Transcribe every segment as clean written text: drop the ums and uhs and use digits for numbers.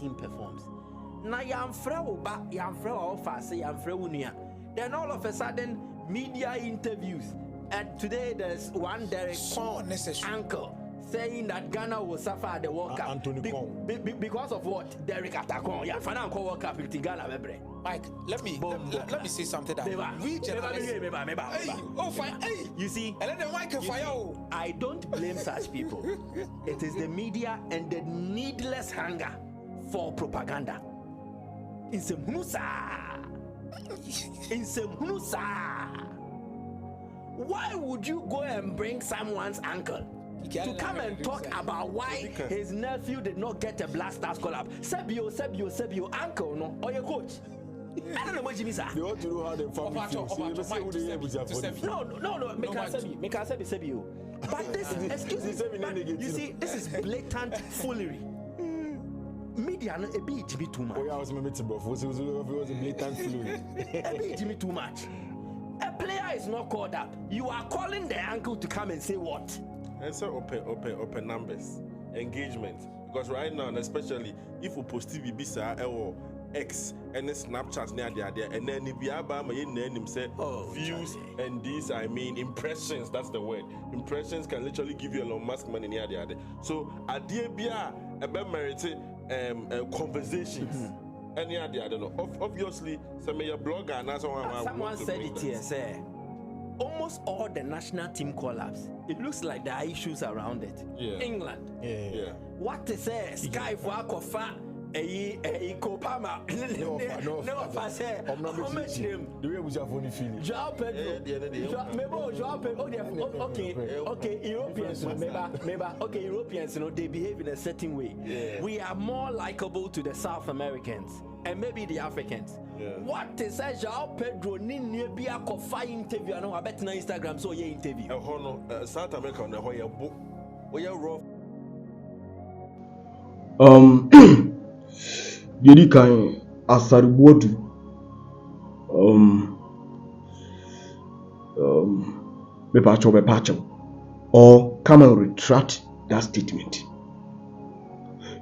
team performs. Now Yamfre offer say Yamfre Unia. Then all of a sudden media interviews, and today there's one Derek Kong's uncle saying that Ghana will suffer at the World Cup because of what? Derek Atakon. Yeah, Fananko World Cup in Ghana, Bebre. Mike, let me say something that we journalists. You see, I don't blame such people. It is the media and the needless hunger for propaganda. In Semhunusa. Why would you go and bring someone's uncle to come and talk about why his nephew did not get a Blaster Scholar? Sebio, uncle, no, or your coach? I don't know what you mean, sir. They want to know how the family feels. No, make us Sebio. But this, excuse me, you see, this is blatant foolery. Media a bit too much. Oh, yeah, I was meant to buff. Was a blatant fluid. A bit too much. A player is not called up. You are calling the uncle to come and say what? And so open numbers, engagement. Because right now, and especially if we post BBC or X and then Snapchat near there, and then if you have him say views and these, I mean impressions. That's the word. Impressions can literally give you Elon Musk money near there. So idea be about merited conversations. Any idea? I don't know. Obviously, some of your blogger and someone said it here. Say almost all the national team call-ups. It looks like there are issues around it. Yeah. England. Yeah. What they say? Sky for Akofa. Kopama. No, say. The way we have only feeling. Joao Pedro. Okay. Europeans, maybe. Okay, Europeans, they behave in a certain way. Yeah. We are more likable to the South Americans and maybe the Africans. Yeah. What they say? Joao Pedro ni be a kofa interview. I know I bet na Instagram so ye interview. South America na ho ye book. We are rough. Yedi kan asaribuodu bepacho or come and retract that statement.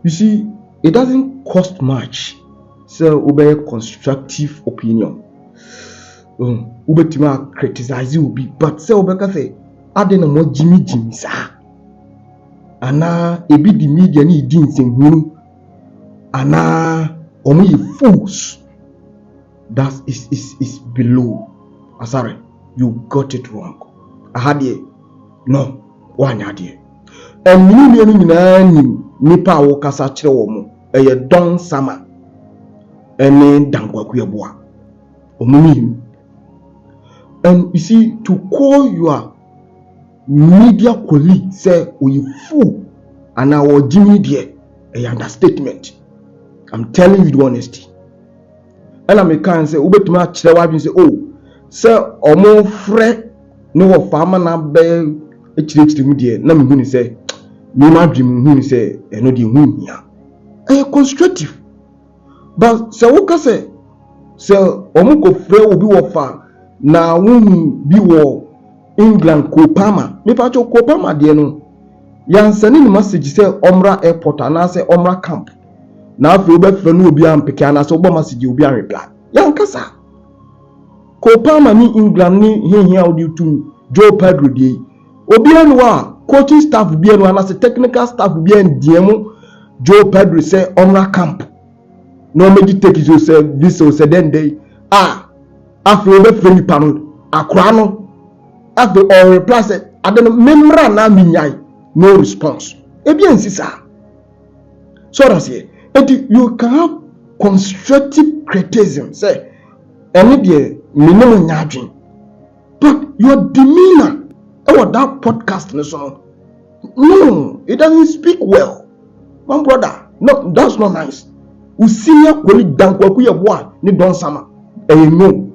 You see, it doesn't cost much. So ube constructive opinion. Ube tima criticize ubi, but say ube kafe ade na mo Jimmy sa. Ana ebi the media ni di nsehunu. Ana omu fools. That is below. Sorry, you got it wrong. Ahadie, no, one adie. And mini nipa wo kasa kire wo mo. Eye don sama. Ene dankwaku yeboa. Omumi. And you see, to call your media colleague say we fool and our Jimmy dear a understatement. I'm telling you the honesty. And I can say ubetuma chire wa say oh say omo frɛ no wo farmer na be echire mu deɛ na me hu ni say me ma dream hu ni say eno de hu hia constructive but say wo ka say omo ko frɛ obi wo fa na hu bi wo England Kopama me pa cho Kopama deɛ no yan send ni message say omra airport and say omra camp na afi obe frɛ no obi am peke ana so obo message obi an reply yan kasa Kopama ni England ni here audio to Joe Pedro dey obi an wa coaching staff bi an ana say technical staff bi an diemu Joe Pedro say omra camp no meji take you say this so say then day afi obe frɛ ni pano akra no afi or reply say adeno memra na minyai no response ebi ensisa so that's it. You can have constructive criticism, say, and minimum nyadwin, but your demeanor about that podcast, no, it doesn't speak well. My brother, no, that's not nice. We senior colleague dankwaku ya bwa ni don sama, no.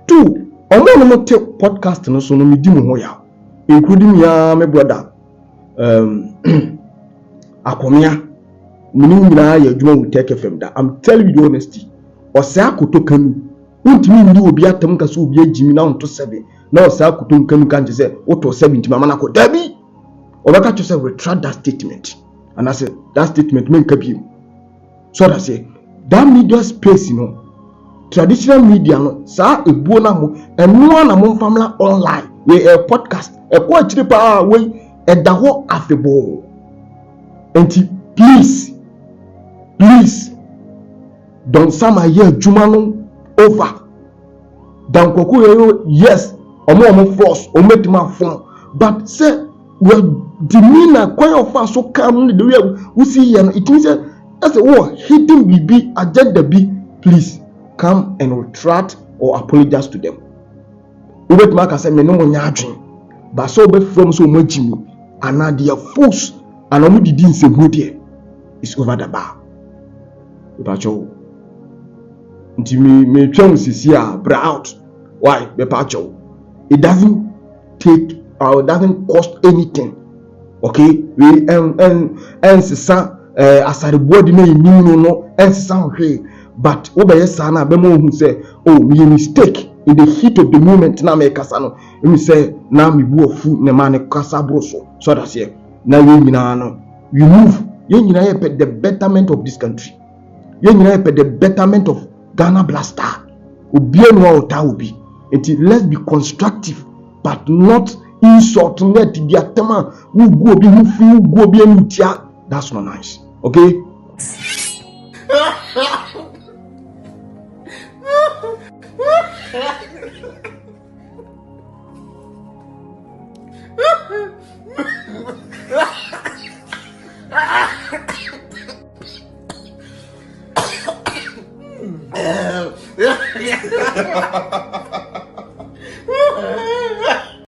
Two, I'm not take podcast no me di mo ya, including ya my brother, Akomia. Take FM that I'm telling you the honesty. Or say akoto kanu. Untimi ndi obi atam ka so obi agimi na onto 7. Na o say akoto kanu kan je say oto 70 mama na ko dabi. Obaka to say retract that statement. And I said that statement men kabi. So that say that media space, traditional media, sa ebuo na mo, eno na mo family online, we a podcast, a quality power way, a daho affable. And please, don't sama here jumano over. Dan koku yes, omo force, ometima phone, but say well demeanor quite often so calm the way we see here. It means that's a hitting BB agenda B. Please come and retract or apologize to them. Ubet Mark said, "Me no one dream, but so be from so much me, and now they are fools, and only didn't say good here. It's over the bar." Bepacho, me chance is here, bra out. Why, Bepacho? It doesn't take or doesn't cost anything. Okay, we as a body may no and some way, but obey sana bemo who say, oh, me mistake in the heat of the moment na me kasano. Me say na me bu ofu ne mane kasa broso. So that's here. Now we move. You the betterment of this country. You the betterment of Ghana Blaster. Let's be constructive, but not insult. That's not nice. Okay?